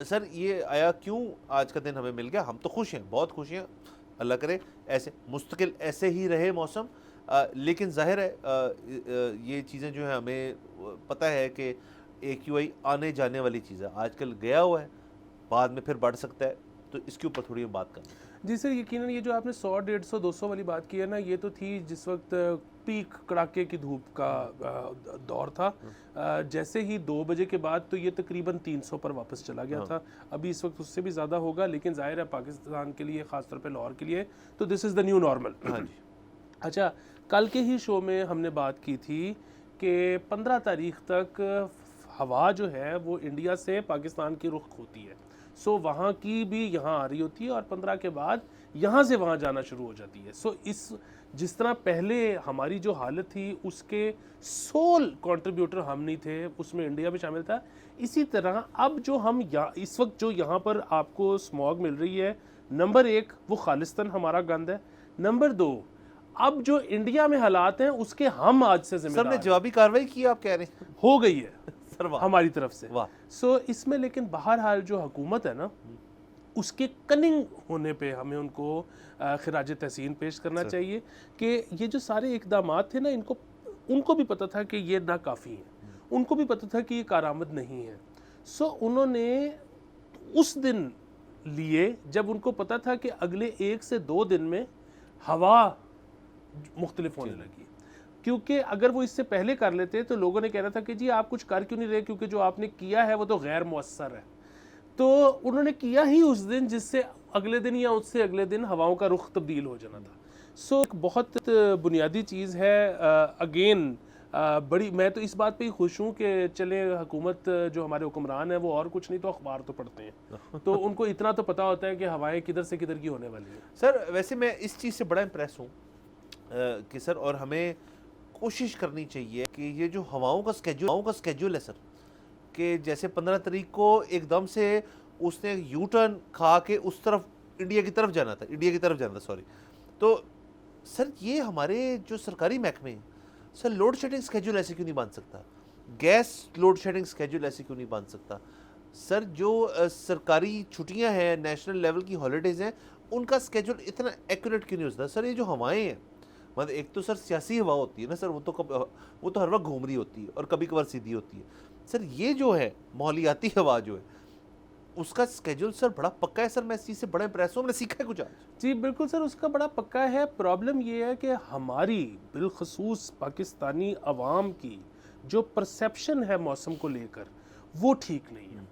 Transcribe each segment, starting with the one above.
سر یہ آیا کیوں آج کا دن ہمیں مل گیا؟ ہم تو خوش ہیں، بہت خوش ہیں، اللہ کرے ایسے مستقل ایسے ہی رہے موسم، لیکن ظاہر ہے یہ چیزیں جو ہیں ہمیں پتہ ہے کہ AQI آنے جانے والی چیز ہے، آج کل گیا ہوا ہے، بعد میں پھر بڑھ سکتا ہے، تو اس کے اوپر تھوڑی ہم بات کریں۔ جی سر، یقیناً یہ جو آپ نے 100، 150، 200 والی بات کی ہے نا، یہ تو تھی جس وقت پیک کڑاکے کی دھوپ کا دور تھا۔ جیسے ہی 2 بجے کے بعد تو یہ تقریباً 300 پر واپس چلا گیا تھا۔ ابھی اس وقت اس سے بھی زیادہ ہوگا، لیکن ظاہر ہے پاکستان کے لیے، خاص طور پہ لاہور کے لیے تو دس از دا نیو نارمل۔ اچھا، کل کے ہی شو میں ہم نے بات کی تھی کہ 15 تاریخ تک ہوا جو ہے وہ انڈیا سے پاکستان کی رخ ہوتی ہے، سو وہاں کی بھی یہاں آ رہی ہوتی ہے، اور 15 کے بعد یہاں سے وہاں جانا شروع ہو جاتی ہے۔ سو جس طرح پہلے ہماری جو حالت تھی اس کے سول کنٹریبیوٹر ہم نہیں تھے، اس میں انڈیا بھی شامل تھا، اسی طرح اب جو ہم اس وقت جو یہاں پر آپ کو سموگ مل رہی ہے، نمبر 1 وہ خالصتاً ہمارا گند ہے، نمبر 2 اب جو انڈیا میں حالات ہیں اس کے ہم آج سے ذمہ دار ہیں۔ سر نے جوابی کارروائی کی، آپ کہہ رہے ہیں؟ ہو گئی ہے ہماری طرف سے۔ سو اس میں لیکن بہرحال جو حکومت ہے نا، اس کے کننگ ہونے پہ ہمیں ان کو خراج تحسین پیش کرنا چاہیے کہ یہ جو سارے اقدامات تھے نا، ان کو بھی پتہ تھا کہ یہ ناکافی ہیں، ان کو بھی پتہ تھا کہ یہ کارآمد نہیں ہے۔ سو انہوں نے اس دن لیے جب ان کو پتہ تھا کہ اگلے 1 سے 2 دن میں ہوا مختلف ہونے لگی، کیونکہ اگر وہ اس سے پہلے کر لیتے تو لوگوں نے کہنا تھا کہ جی آپ کچھ کر کیوں نہیں رہے، کیونکہ جو آپ نے کیا ہے وہ تو غیر مؤثر ہے۔ تو انہوں نے کیا ہی اس دن جس سے اگلے دن یا اس سے اگلے دن ہواؤں کا رخ تبدیل ہو جانا تھا۔ سو ایک بہت بنیادی چیز ہے، اگین بڑی، میں تو اس بات پہ ہی خوش ہوں کہ چلیں حکومت جو ہمارے حکمران ہیں وہ اور کچھ نہیں تو اخبار تو پڑھتے ہیں، تو ان کو اتنا تو پتہ ہوتا ہے کہ ہوائیں کدھر سے کدھر کی ہونے والی ہیں۔ سر ویسے میں اس چیز سے بڑا امپریس ہوں کہ سر، اور ہمیں کوشش کرنی چاہیے کہ یہ جو ہواؤں کا سکیجول ہے سر، کہ جیسے 15 تاریخ کو ایک دم سے اس نے یو ٹرن کھا کے اس طرف انڈیا کی طرف جانا تھا سوری، تو سر یہ ہمارے جو سرکاری محکمے ہیں سر، لوڈ شیڈنگ سکیجول ایسے کیوں نہیں باندھ سکتا؟ گیس لوڈ شیڈنگ سکیجول ایسے کیوں نہیں باندھ سکتا؟ سر جو سرکاری چھٹیاں ہیں، نیشنل لیول کی ہالیڈیز ہیں، ان کا سکیجول اتنا ایکوریٹ کیوں نہیں ہوتا؟ سر یہ جو ہوائیں ہیں، مطلب ایک تو سر سیاسی ہوا ہوتی ہے نا سر، وہ تو ہر وقت گھوم رہی ہوتی ہے اور کبھی کبھار سیدھی ہوتی ہے۔ سر یہ جو ہے ماحولیاتی ہوا جو ہے اس کا سکیجول سر بڑا پکا ہے۔ سر میں اس چیز سے بڑا امپریس ہوں، میں نے سیکھا ہے کچھ آج۔ جی بالکل سر، اس کا بڑا پکا ہے۔ پرابلم یہ ہے کہ ہماری بالخصوص پاکستانی عوام کی جو پرسیپشن ہے موسم کو لے کر وہ ٹھیک نہیں ہے۔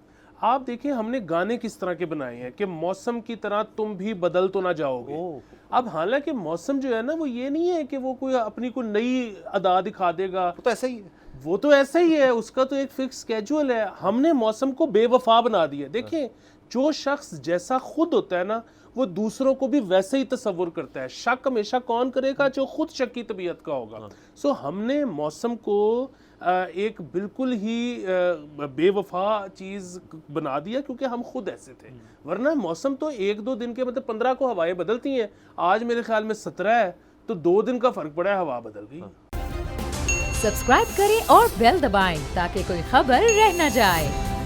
آپ دیکھیں ہم نے گانے کس طرح کے بنائے ہیں کہ موسم کی طرح تم بھی بدل تو نہ جاؤ گے۔ اب حالانکہ موسم جو ہے نا وہ یہ نہیں ہے کہ وہ کوئی اپنی کوئی نئی ادا دکھا دے گا، وہ تو ایسا ہی ہے، وہ تو ایسا ہی ہے، اس کا تو ایک فکس سکیجول ہے۔ ہم نے موسم کو بے وفا بنا دیا۔ دیکھیں جو شخص جیسا خود ہوتا ہے نا وہ دوسروں کو بھی ویسے ہی تصور کرتا ہے۔ شک ہمیشہ کون کرے گا؟ جو خود شکی طبیعت کا ہوگا۔ سو ہم نے موسم کو ایک بالکل ہی بے وفا چیز بنا دیا کیونکہ ہم خود ایسے تھے، ورنہ موسم تو 1-2 دن کے مطلب 15 کو ہوائیں بدلتی ہیں، آج میرے خیال میں 17 ہے، تو 2 دن کا فرق پڑا ہے، ہوا بدل گئی۔ سبسکرائب کریں اور بیل دبائیں تاکہ کوئی خبر رہ نہ جائے۔